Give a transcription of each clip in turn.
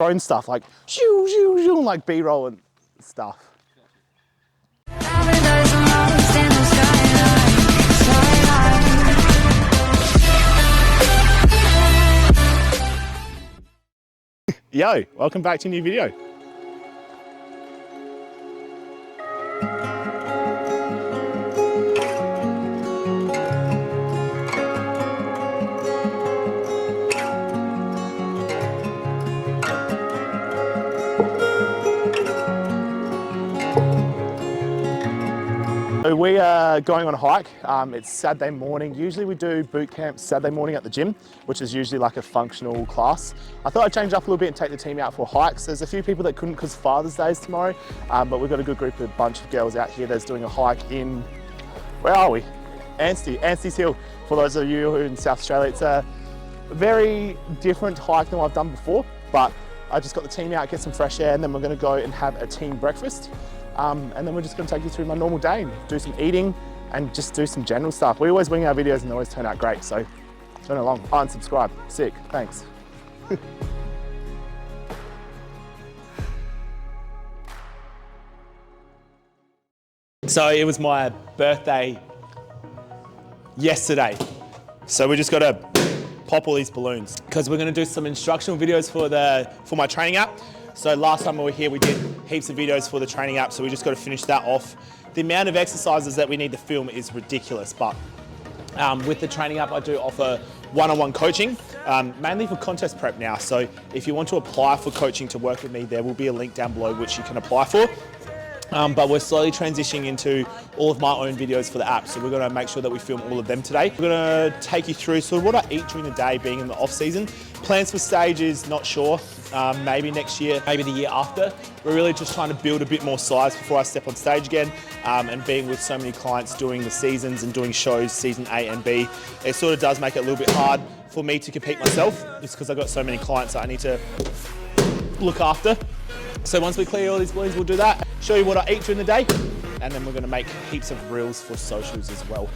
drone stuff, like shoo, shoo, shoo, like B-roll and stuff. Yo, welcome back to a new video. So we are going on a hike. It's Saturday morning. Usually we do boot camp Saturday morning at the gym, which is usually like a functional class. I thought I'd change up a little bit and take the team out for hikes. There's a few people that couldn't because Father's Day is tomorrow, but we've got a good group, a bunch of girls out here that's doing a hike in, where are we? Anstey's Hill. For those of you who are in South Australia, it's a very different hike than what I've done before, but I just got the team out, get some fresh air, and then we're gonna go and have a team breakfast. And then we're just gonna take you through my normal day and do some eating and just do some general stuff. We always wing our videos and they always turn out great, so turn along. Unsubscribe, sick, thanks. So it was my birthday yesterday. So we just gotta pop all these balloons because we're gonna do some instructional videos for my training app. So last time we were here, we did heaps of videos for the training app, so we just got to finish that off. The amount of exercises that we need to film is ridiculous, but with the training app, I do offer one-on-one coaching, mainly for contest prep now. So if you want to apply for coaching to work with me, there will be a link down below which you can apply for. But we're slowly transitioning into all of my own videos for the app. So we're gonna make sure that we film all of them today. We're gonna take you through sort of what I eat during the day being in the off season. Plans for stages, not sure. Maybe next year, maybe the year after. We're really just trying to build a bit more size before I step on stage again. And being with so many clients doing the seasons and doing shows, season A and B, it sort of does make it a little bit hard for me to compete myself, just because I've got so many clients that I need to look after. So once we clear all these balloons, we'll do that, show you what I eat during the day, and then we're gonna make heaps of reels for socials as well.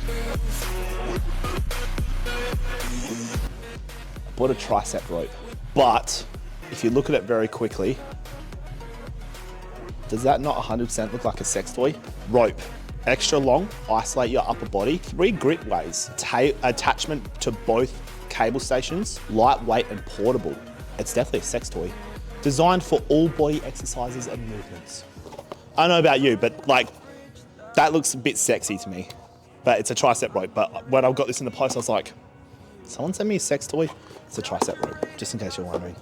I bought a tricep rope, but if you look at it very quickly, does that not 100% look like a sex toy? Rope, extra long, isolate your upper body, 3 grip ways, attachment to both cable stations, lightweight and portable. It's definitely a sex toy. Designed for all body exercises and movements. I don't know about you, but like, that looks a bit sexy to me. But it's a tricep rope. But when I got this in the post, I was like, someone send me a sex toy? It's a tricep rope, just in case you're wondering.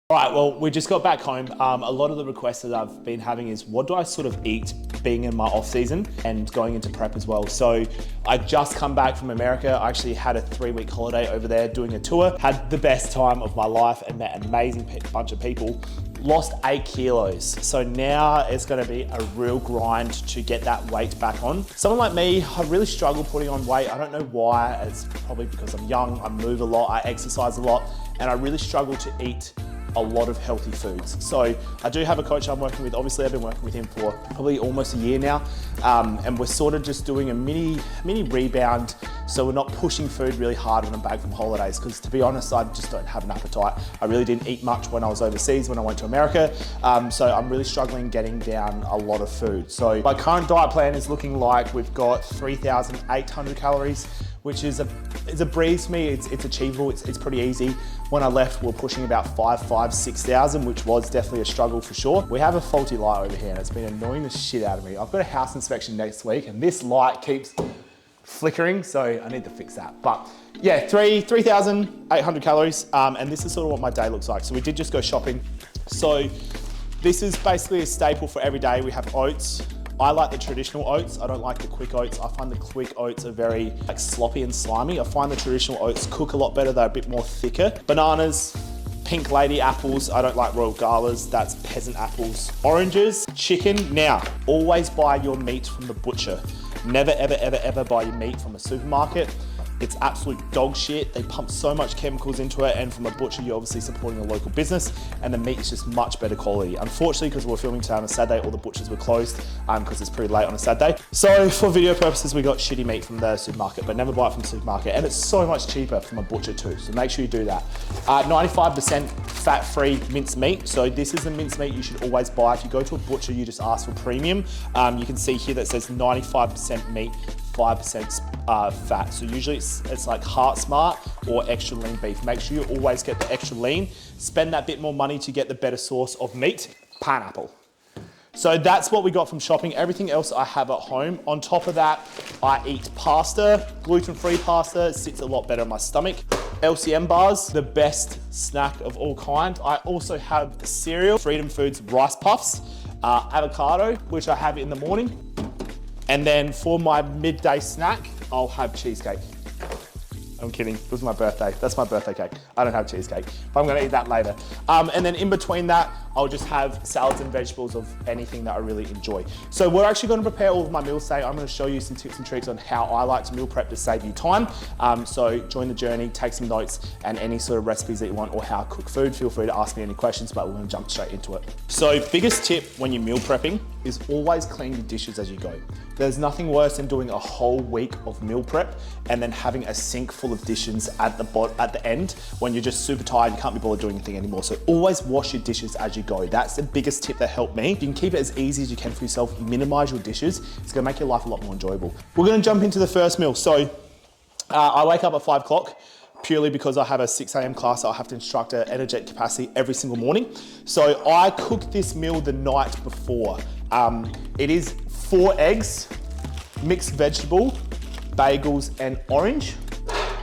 All right, well, we just got back home. A lot of the requests that I've been having is, what do I sort of eat being in my off season and going into prep as well? So I just come back from America. I actually had a 3-week holiday over there doing a tour. Had the best time of my life and met an amazing bunch of people. Lost 8 kilos. So now it's gonna be a real grind to get that weight back on. Someone like me, I really struggle putting on weight. I don't know why. It's probably because I'm young, I move a lot, I exercise a lot, and I really struggle to eat a lot of healthy foods. So I do have a coach I'm working with. Obviously, I've been working with him for probably almost a year now. And we're sort of just doing a mini rebound. So we're not pushing food really hard when I'm back from holidays, because to be honest, I just don't have an appetite. I really didn't eat much when I was overseas, when I went to America. So I'm really struggling getting down a lot of food. So my current diet plan is looking like we've got 3,800 calories, which is a breeze for me. It's achievable, it's pretty easy. When I left, we were pushing about 6,000, which was definitely a struggle for sure. We have a faulty light over here and it's been annoying the shit out of me. I've got a house inspection next week and this light keeps flickering, so I need to fix that. But yeah, 3,800 calories, and this is sort of what my day looks like. So we did just go shopping. So this is basically a staple for every day. We have oats. I like the traditional oats. I don't like the quick oats. I find the quick oats are very sloppy and slimy. I find the traditional oats cook a lot better. They're a bit more thicker. Bananas, pink lady apples. I don't like royal galas. That's peasant apples. Oranges, chicken. Now, always buy your meat from the butcher. Never, ever, ever, ever buy your meat from a supermarket. It's absolute dog shit. They pump so much chemicals into it, and from a butcher, you're obviously supporting a local business, and the meat is just much better quality. Unfortunately, because we're filming today on a Saturday, all the butchers were closed because it's pretty late on a Saturday. So for video purposes, we got shitty meat from the supermarket, but never buy it from the supermarket. And it's so much cheaper from a butcher too, so make sure you do that. 95% fat-free minced meat. So this is the minced meat you should always buy. If you go to a butcher, you just ask for premium. You can see here that says 95% meat, 5% fat. So usually it's like Heart Smart or extra lean beef. Make sure you always get the extra lean. Spend that bit more money to get the better source of meat. Pineapple. So that's what we got from shopping. Everything else I have at home. On top of that, I eat pasta, gluten-free pasta. It sits a lot better in my stomach. LCM bars, the best snack of all kind. I also have cereal, Freedom Foods Rice Puffs, avocado, which I have in the morning. And then for my midday snack, I'll have cheesecake. I'm kidding, it was my birthday. That's my birthday cake. I don't have cheesecake, but I'm gonna eat that later. And then in between that, I'll just have salads and vegetables of anything that I really enjoy. So we're actually gonna prepare all of my meals today. I'm gonna show you some tips and tricks on how I like to meal prep to save you time. So join the journey, take some notes, and any sort of recipes that you want or how to cook food, feel free to ask me any questions, but we're gonna jump straight into it. So biggest tip when you're meal prepping is always clean your dishes as you go. There's nothing worse than doing a whole week of meal prep and then having a sink full of dishes at the end when you're just super tired, you can't be bothered doing anything anymore. So always wash your dishes as you go. That's the biggest tip that helped me. You can keep it as easy as you can for yourself, minimize your dishes. It's gonna make your life a lot more enjoyable. We're gonna jump into the first meal. So I wake up at 5 o'clock. Purely because I have a 6 a.m. class, I have to instruct at energetic capacity every single morning. So I cook this meal the night before. It is 4 eggs, mixed vegetable, bagels, and orange.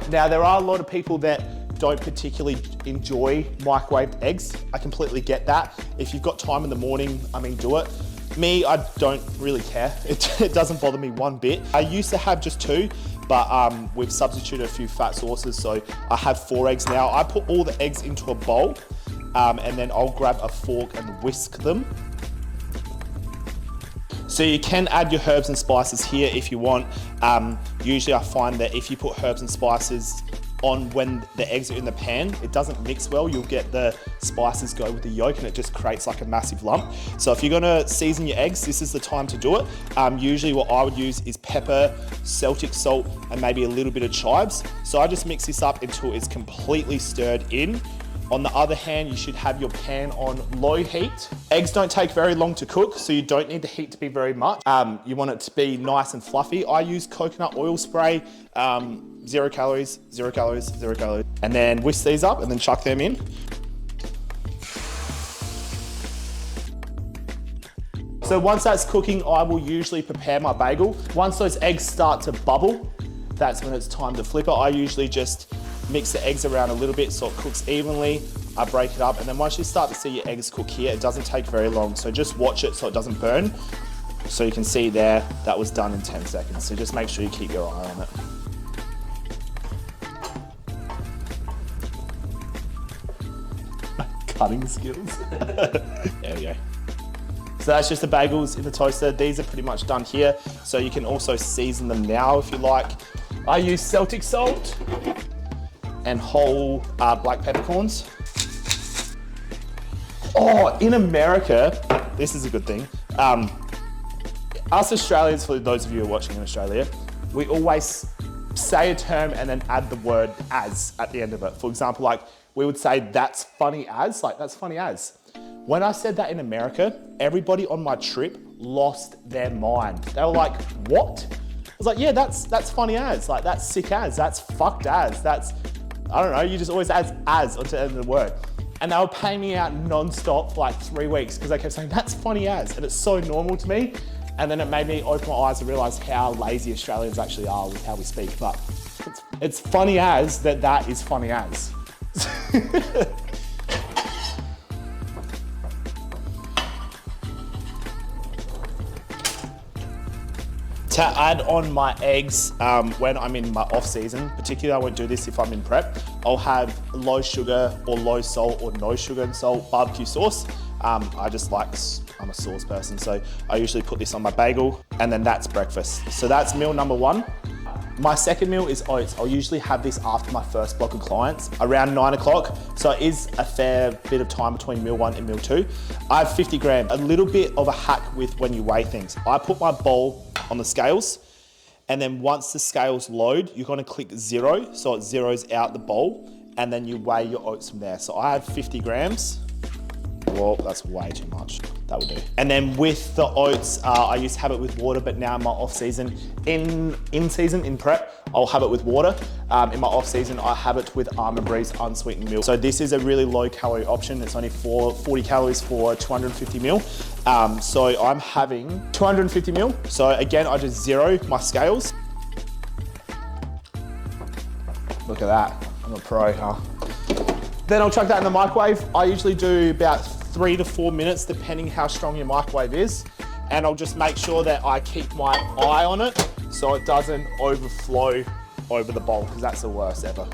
Now, there are a lot of people that don't particularly enjoy microwaved eggs. I completely get that. If you've got time in the morning, I mean, do it. Me, I don't really care. It doesn't bother me one bit. I used to have just 2, but we've substituted a few fat sources, so I have 4 eggs now. I put all the eggs into a bowl, and then I'll grab a fork and whisk them. So you can add your herbs and spices here if you want. Usually I find that if you put herbs and spices on when the eggs are in the pan, it doesn't mix well. You'll get the spices go with the yolk and it just creates like a massive lump. So if you're gonna season your eggs, this is the time to do it. Usually what I would use is pepper, Celtic salt, and maybe a little bit of chives. So I just mix this up until it's completely stirred in. On the other hand, you should have your pan on low heat. Eggs don't take very long to cook, so you don't need the heat to be very much. You want it to be nice and fluffy. I use coconut oil spray, 0 calories, 0 calories, 0 calories. And then whisk these up and then chuck them in. So once that's cooking, I will usually prepare my bagel. Once those eggs start to bubble, that's when it's time to flip it. I usually just mix the eggs around a little bit so it cooks evenly. I break it up, and then once you start to see your eggs cook here, it doesn't take very long. So just watch it so it doesn't burn. So you can see there, that was done in 10 seconds. So just make sure you keep your eye on it. Cutting skills. There we go. So that's just the bagels in the toaster. These are pretty much done here. So you can also season them now if you like. I use Celtic salt and whole black peppercorns. Oh, in America, this is a good thing. Us Australians, for those of you who are watching in Australia, we always say a term and then add the word as at the end of it. For example, like we would say, that's funny as, like that's funny as. When I said that in America, everybody on my trip lost their mind. They were like, what? I was like, yeah, that's funny as, like that's sick as, that's fucked as, that's, I don't know, you just always add as onto the end of the word. And they were paying me out non-stop for like 3 weeks because they kept saying, that's funny as, and it's so normal to me. And then it made me open my eyes and realize how lazy Australians actually are with how we speak. But it's funny as that is funny as. To add on my eggs when I'm in my off season, particularly I won't do this if I'm in prep, I'll have low sugar or low salt or no sugar and salt barbecue sauce. I just like, I'm a sauce person, so I usually put this on my bagel and then that's breakfast. So that's meal number 1. My second meal is oats. I'll usually have this after my first block of clients, around 9 o'clock. So it is a fair bit of time between meal 1 and meal 2. I have 50 grams, a little bit of a hack with when you weigh things. I put my bowl on the scales, and then once the scales load, you're gonna click 0, so it zeroes out the bowl, and then you weigh your oats from there. So I had 50 grams. Well, that's way too much. That will do. And then with the oats, I used to have it with water, but now in my off season, in season, in prep, I'll have it with water. In my off season, I have it with Almond Breeze unsweetened milk. So this is a really low calorie option. It's only 40 calories for 250 mil. So I'm having 250 mil. So again, I just zero my scales. Look at that, I'm a pro, huh? Then I'll chuck that in the microwave. I usually do about 3 to 4 minutes, depending how strong your microwave is. And I'll just make sure that I keep my eye on it so it doesn't overflow over the bowl, because that's the worst ever.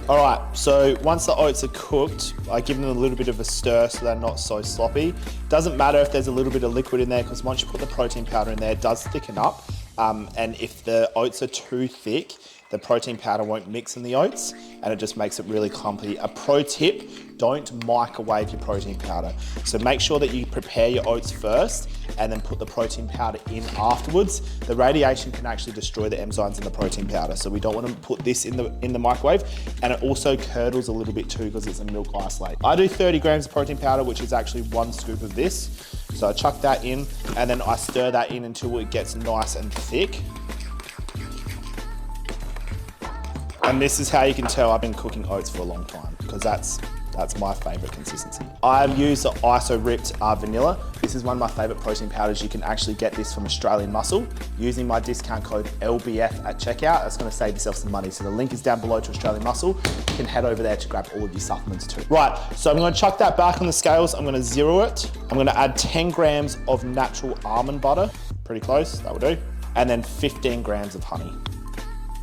All right, so once the oats are cooked, I give them a little bit of a stir so they're not so sloppy. Doesn't matter if there's a little bit of liquid in there, because once you put the protein powder in there, it does thicken up. And if the oats are too thick, the protein powder won't mix in the oats, and it just makes it really clumpy. A pro tip, don't microwave your protein powder. So make sure that you prepare your oats first and then put the protein powder in afterwards. The radiation can actually destroy the enzymes in the protein powder. So we don't want to put this in the microwave. And it also curdles a little bit too, because it's a milk isolate. I do 30 grams of protein powder, which is actually 1 scoop of this. So I chuck that in, and then I stir that in until it gets nice and thick. And this is how you can tell I've been cooking oats for a long time, because that's my favorite consistency. I've used the ISO Ripped Vanilla. This is one of my favorite protein powders. You can actually get this from Australian Muscle using my discount code LBF at checkout. That's gonna save yourself some money. So the link is down below to Australian Muscle. You can head over there to grab all of your supplements too. Right, so I'm gonna chuck that back on the scales. I'm gonna zero it. I'm gonna add 10 grams of natural almond butter. Pretty close, that will do. And then 15 grams of honey.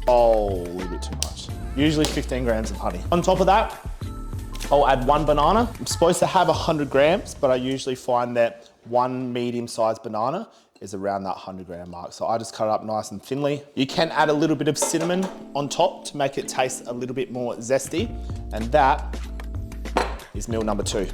Oh, a little bit too much. Usually 15 grams of honey. On top of that, I'll add 1 banana. I'm supposed to have 100 grams, but I usually find that 1 medium-sized banana is around that 100 gram mark. So I just cut it up nice and thinly. You can add a little bit of cinnamon on top to make it taste a little bit more zesty. And that is meal number 2.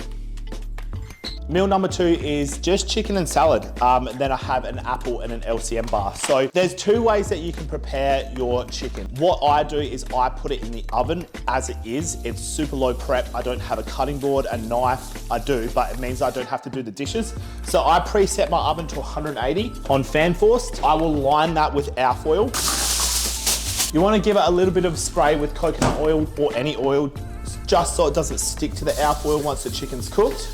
Meal number 2 is just chicken and salad. Then I have an apple and an LCM bar. So there's 2 ways that you can prepare your chicken. What I do is I put it in the oven as it is. It's super low prep. I don't have a cutting board, a knife. I do, but it means I don't have to do the dishes. So I preset my oven to 180 on fan force. I will line that with alfoil. You want to give it a little bit of spray with coconut oil or any oil, just so it doesn't stick to the alfoil once the chicken's cooked.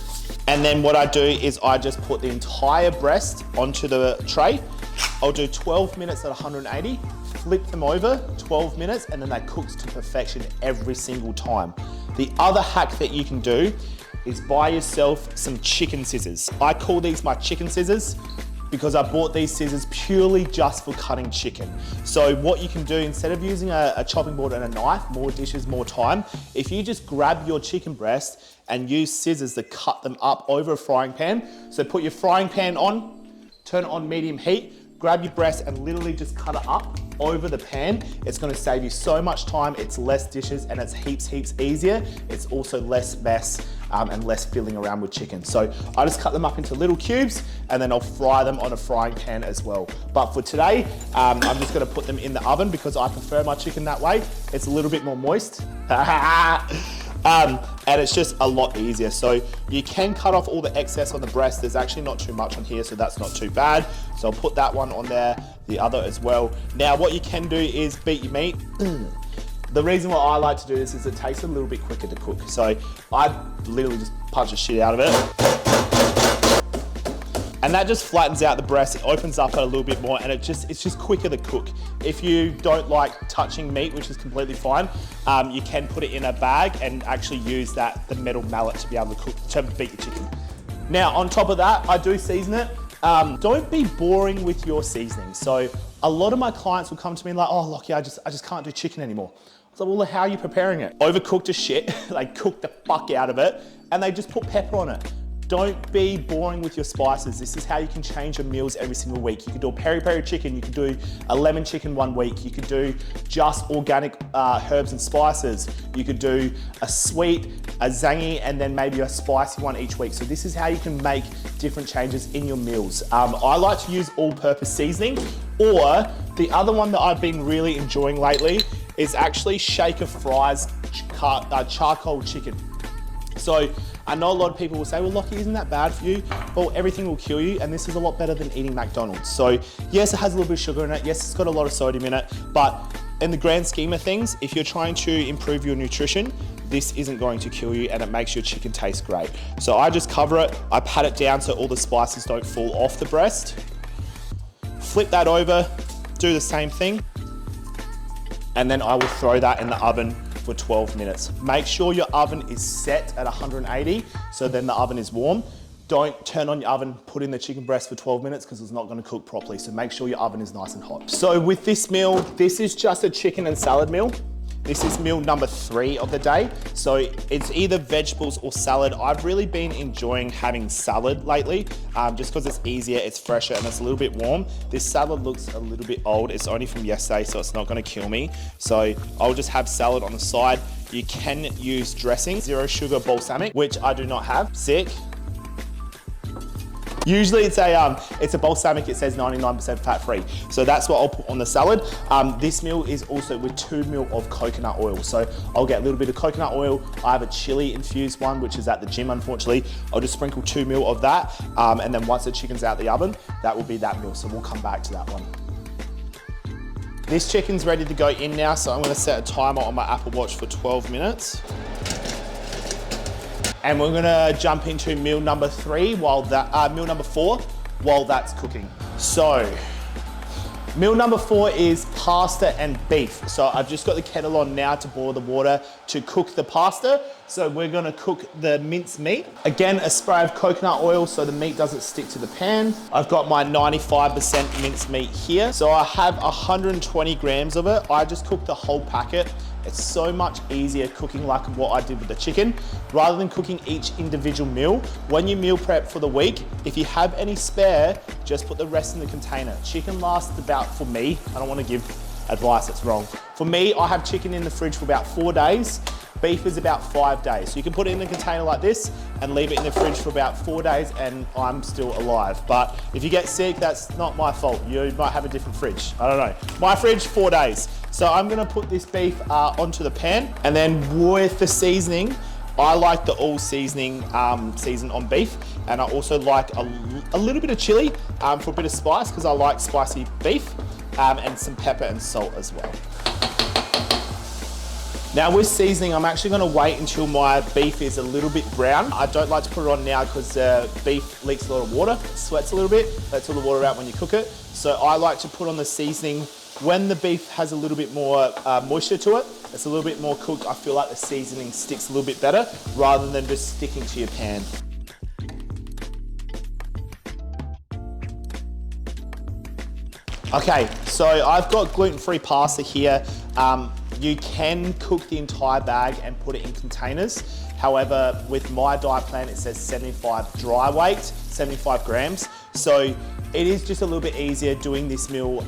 And then what I do is I just put the entire breast onto the tray. I'll do 12 minutes at 180, flip them over, 12 minutes, and then that cooks to perfection every single time. The other hack that you can do is buy yourself some chicken scissors. I call these my chicken scissors because I bought these scissors purely just for cutting chicken. So what you can do, instead of using a chopping board and a knife, more dishes, more time, if you just grab your chicken breast and use scissors to cut them up over a frying pan. So put your frying pan on, turn it on medium heat, grab your breast and literally just cut it up over the pan. It's gonna save you so much time, it's less dishes, and it's heaps easier. It's also less mess and less fiddling around with chicken. So I just cut them up into little cubes and then I'll fry them on a frying pan as well. But for today, I'm just gonna put them in the oven because I prefer my chicken that way. It's a little bit more moist. And it's just a lot easier. So you can cut off all the excess on the breast. There's actually not too much on here, so that's not too bad. So I'll put that one on there, the other as well. Now what you can do is beat your meat. The reason why I like to do this is it takes a little bit quicker to cook. So I literally just punch the shit out of it. And that just flattens out the breast, it opens up a little bit more, and it's just quicker to cook. If you don't like touching meat, which is completely fine, you can put it in a bag and actually use the metal mallet to be able to beat your chicken. Now, on top of that, I do season it. Don't be boring with your seasoning. So a lot of my clients will come to me like, oh, Lockie, I just can't do chicken anymore. I was like, well, how are you preparing it? Overcooked as shit, like cook the fuck out of it, and they just put pepper on it. Don't be boring with your spices. This is how you can change your meals every single week. You could do a peri-peri chicken, you could do a lemon chicken one week, you could do just organic herbs and spices, you could do a sweet, a zangy, and then maybe a spicy one each week. So this is how you can make different changes in your meals. I like to use all-purpose seasoning, or the other one that I've been really enjoying lately is actually Shaker Fry's charcoal chicken. So I know a lot of people will say, well, Lockie, isn't that bad for you? Well, everything will kill you, and this is a lot better than eating McDonald's. So yes, it has a little bit of sugar in it. Yes, it's got a lot of sodium in it, but in the grand scheme of things, if you're trying to improve your nutrition, this isn't going to kill you, and it makes your chicken taste great. So I just cover it, I pat it down so all the spices don't fall off the breast. Flip that over, do the same thing, and then I will throw that in the oven for 12 minutes. Make sure your oven is set at 180, so then the oven is warm. Don't turn on your oven, put in the chicken breast for 12 minutes because it's not gonna cook properly, so make sure your oven is nice and hot. So with this meal, this is just a chicken and salad meal. This is meal number 3 of the day. So it's either vegetables or salad. I've really been enjoying having salad lately, just because it's easier, it's fresher, and it's a little bit warm. This salad looks a little bit old. It's only from yesterday, so it's not gonna kill me. So I'll just have salad on the side. You can use dressing, 0 sugar balsamic, which I do not have. Sick. Usually it's a balsamic, it says 99% fat free. So that's what I'll put on the salad. This meal is also with 2 ml of coconut oil. So I'll get a little bit of coconut oil. I have a chili infused one, which is at the gym, unfortunately. I'll just sprinkle 2 ml of that. And then once the chicken's out the oven, that will be that meal. So we'll come back to that one. This chicken's ready to go in now. So I'm gonna set a timer on my Apple Watch for 12 minutes. And we're gonna jump into meal number 4 while that's cooking. So, meal number 4 is pasta and beef. So I've just got the kettle on now to boil the water to cook the pasta. So we're gonna cook the minced meat. Again, a spray of coconut oil so the meat doesn't stick to the pan. I've got my 95% minced meat here. So I have 120 grams of it. I just cooked the whole packet. It's so much easier cooking like what I did with the chicken, rather than cooking each individual meal. When you meal prep for the week, if you have any spare, just put the rest in the container. Chicken lasts about, for me, I don't want to give advice that's wrong. For me, I have chicken in the fridge for about 4 days. Beef is about 5 days. So you can put it in a container like this and leave it in the fridge for about 4 days and I'm still alive. But if you get sick, that's not my fault. You might have a different fridge. I don't know. My fridge, 4 days. So I'm gonna put this beef onto the pan, and then with the seasoning, I like the all seasoning season on beef, and I also like a little bit of chili for a bit of spice because I like spicy beef, and some pepper and salt as well. Now with seasoning, I'm actually gonna wait until my beef is a little bit brown. I don't like to put it on now because beef leaks a lot of water, sweats a little bit, lets all the water out when you cook it. So I like to put on the seasoning when the beef has a little bit more moisture to it. It's a little bit more cooked. I feel like the seasoning sticks a little bit better rather than just sticking to your pan. Okay, so I've got gluten-free pasta here. You can cook the entire bag and put it in containers. However, with my diet plan, it says 75 dry weight, 75 grams. So it is just a little bit easier doing this meal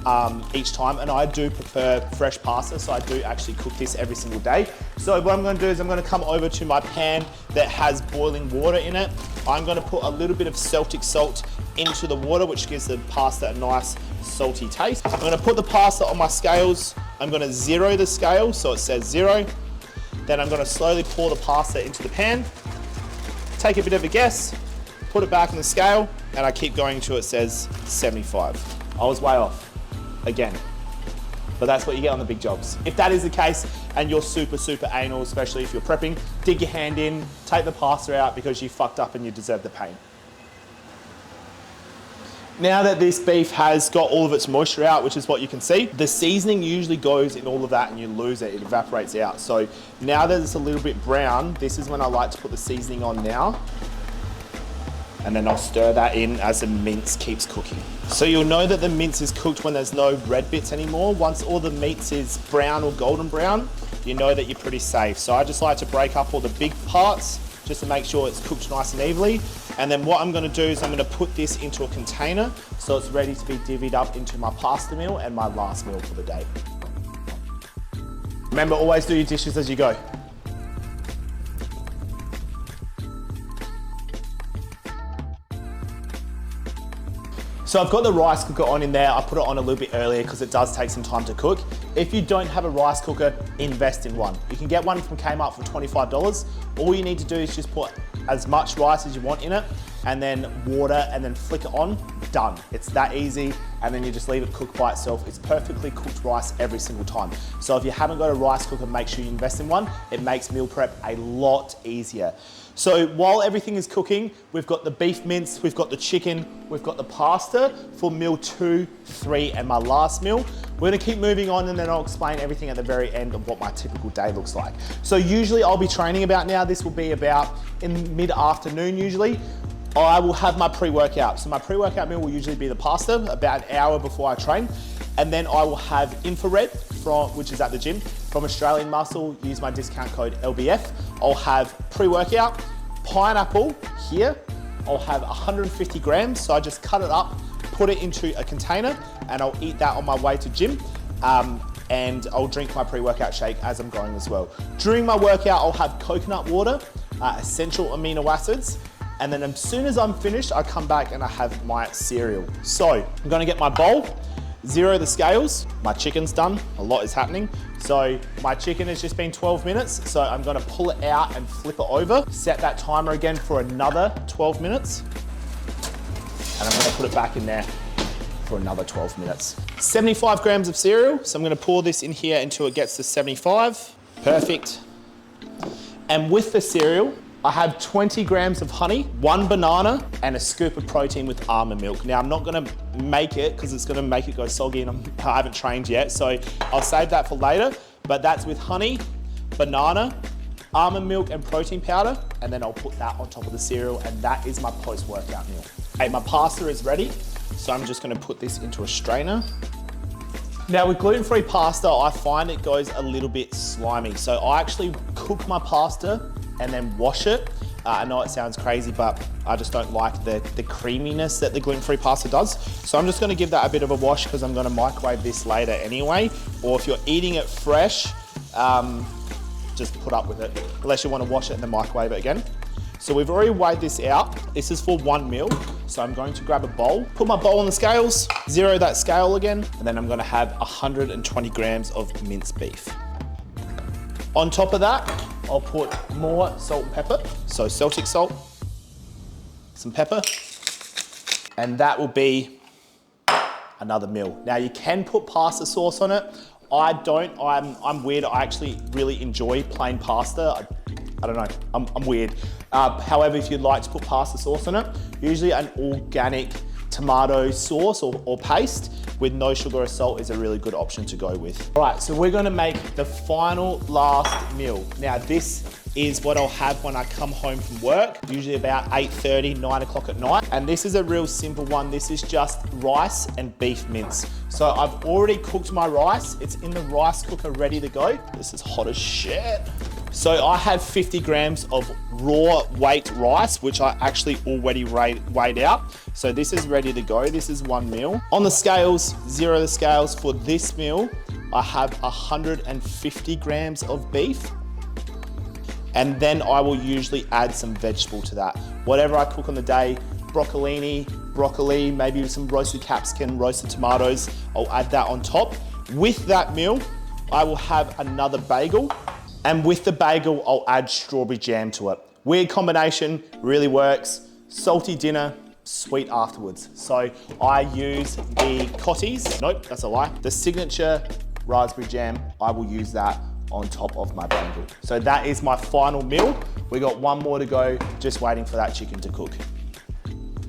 each time, and I do prefer fresh pasta, so I do actually cook this every single day. So what I'm gonna do is I'm gonna come over to my pan that has boiling water in it. I'm gonna put a little bit of Celtic salt into the water, which gives the pasta a nice salty taste. I'm gonna put the pasta on my scales. I'm gonna zero the scale, so it says 0. Then I'm gonna slowly pour the pasta into the pan, take a bit of a guess, put it back on the scale, and I keep going until it says 75. I was way off, again. But that's what you get on the big jobs. If that is the case, and you're super, super anal, especially if you're prepping, dig your hand in, take the pasta out because you fucked up and you deserve the pain. Now that this beef has got all of its moisture out, which is what you can see, the seasoning usually goes in all of that and you lose it, it evaporates out. So now that it's a little bit brown, this is when I like to put the seasoning on now. And then I'll stir that in as the mince keeps cooking. So you'll know that the mince is cooked when there's no red bits anymore. Once all the meat is brown or golden brown, you know that you're pretty safe. So I just like to break up all the big parts, just to make sure it's cooked nice and evenly. And then what I'm gonna do is I'm gonna put this into a container so it's ready to be divvied up into my pasta meal and my last meal for the day. Remember, always do your dishes as you go. So I've got the rice cooker on in there. I put it on a little bit earlier because it does take some time to cook. If you don't have a rice cooker, invest in one. You can get one from Kmart for $25. All you need to do is just put as much rice as you want in it and then water and then flick it on, done. It's that easy, and then you just leave it cook by itself. It's perfectly cooked rice every single time. So if you haven't got a rice cooker, make sure you invest in one. It makes meal prep a lot easier. So while everything is cooking, we've got the beef mince, we've got the chicken, we've got the pasta for meal 2, 3, and my last meal. We're gonna keep moving on and then I'll explain everything at the very end of what my typical day looks like. So usually I'll be training about now. This will be about in mid-afternoon usually. I will have my pre-workout. So my pre-workout meal will usually be the pasta about an hour before I train. And then I will have infrared, which is at the gym, from Australian Muscle. Use my discount code LBF. I'll have pre-workout, pineapple here. I'll have 150 grams. So I just cut it up, put it into a container, and I'll eat that on my way to gym. And I'll drink my pre-workout shake as I'm going as well. During my workout, I'll have coconut water, essential amino acids, and then as soon as I'm finished, I come back and I have my cereal. So I'm gonna get my bowl, zero the scales. My chicken's done, a lot is happening. So my chicken has just been 12 minutes, so I'm gonna pull it out and flip it over, set that timer again for another 12 minutes, and I'm gonna put it back in there for another 12 minutes. 75 grams of cereal, so I'm gonna pour this in here until it gets to 75. Perfect. And with the cereal, I have 20 grams of honey, 1 banana, and a scoop of protein with almond milk. Now, I'm not gonna make it because it's gonna make it go soggy and I haven't trained yet, so I'll save that for later, but that's with honey, banana, almond milk, and protein powder, and then I'll put that on top of the cereal, and that is my post-workout meal. Okay, my pasta is ready, so I'm just gonna put this into a strainer. Now with gluten-free pasta, I find it goes a little bit slimy, so I actually cook my pasta and then wash it. I know it sounds crazy, but I just don't like the creaminess that the gluten-free pasta does. So I'm just gonna give that a bit of a wash because I'm gonna microwave this later anyway. Or if you're eating it fresh, just put up with it, unless you wanna wash it and then microwave it again. So we've already weighed this out. This is for 1 meal. So I'm going to grab a bowl, put my bowl on the scales, zero that scale again, and then I'm gonna have 120 grams of minced beef. On top of that, I'll put more salt and pepper. So Celtic salt, some pepper, and that will be another meal. Now you can put pasta sauce on it. I don't, I'm weird. I actually really enjoy plain pasta. I don't know, I'm weird. However, if you'd like to put pasta sauce on it, usually an organic tomato sauce or paste with no sugar or salt is a really good option to go with. All right, so we're gonna make the final last meal. Now this is what I'll have when I come home from work, usually about 8:30, 9 o'clock at night. And this is a real simple one. This is just rice and beef mince. So I've already cooked my rice. It's in the rice cooker ready to go. This is hot as shit. So I have 50 grams of raw weight rice, which I actually already weighed out. So this is ready to go. This is 1 meal. On the scales, zero the scales. For this meal, I have 150 grams of beef. And then I will usually add some vegetable to that. Whatever I cook on the day, broccoli, maybe some roasted capsicum, roasted tomatoes, I'll add that on top. With that meal, I will have another bagel. And with the bagel, I'll add strawberry jam to it. Weird combination, really works. Salty dinner, sweet afterwards. So I use the Cottee's, nope, that's a lie. The signature raspberry jam, I will use that on top of my bagel. So that is my final meal. We got 1 more to go, just waiting for that chicken to cook.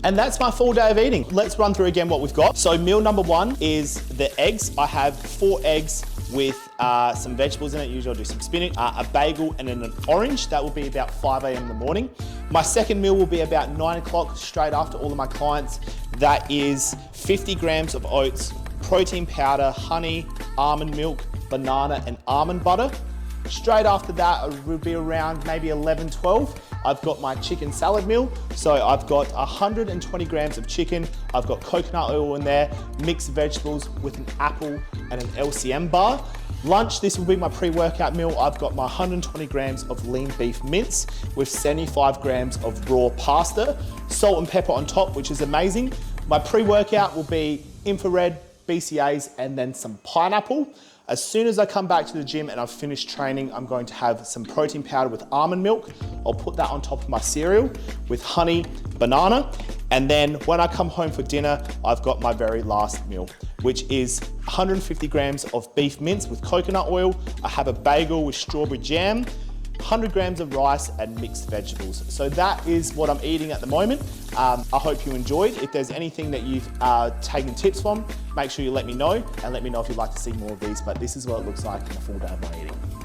And that's my full day of eating. Let's run through again what we've got. So meal number 1 is the eggs. I have 4 eggs with some vegetables in it. Usually I'll do some spinach, a bagel, and then an orange. That will be about 5 a.m. in the morning. My second meal will be about 9 o'clock, straight after all of my clients. That is 50 grams of oats, protein powder, honey, almond milk, banana, and almond butter. Straight after that, it will be around maybe 11, 12. I've got my chicken salad meal. So I've got 120 grams of chicken. I've got coconut oil in there, mixed vegetables with an apple and an LCM bar. Lunch, this will be my pre-workout meal. I've got my 120 grams of lean beef mince with 75 grams of raw pasta, salt and pepper on top, which is amazing. My pre-workout will be infrared, BCAAs, and then some pineapple. As soon as I come back to the gym and I've finished training, I'm going to have some protein powder with almond milk. I'll put that on top of my cereal with honey, banana. And then when I come home for dinner, I've got my very last meal, which is 150 grams of beef mince with coconut oil. I have a bagel with strawberry jam, 100 grams of rice and mixed vegetables. So that is what I'm eating at the moment. I hope you enjoyed. If there's anything that you've taken tips from, make sure you let me know, and let me know if you'd like to see more of these. But this is what it looks like in a full day of my eating.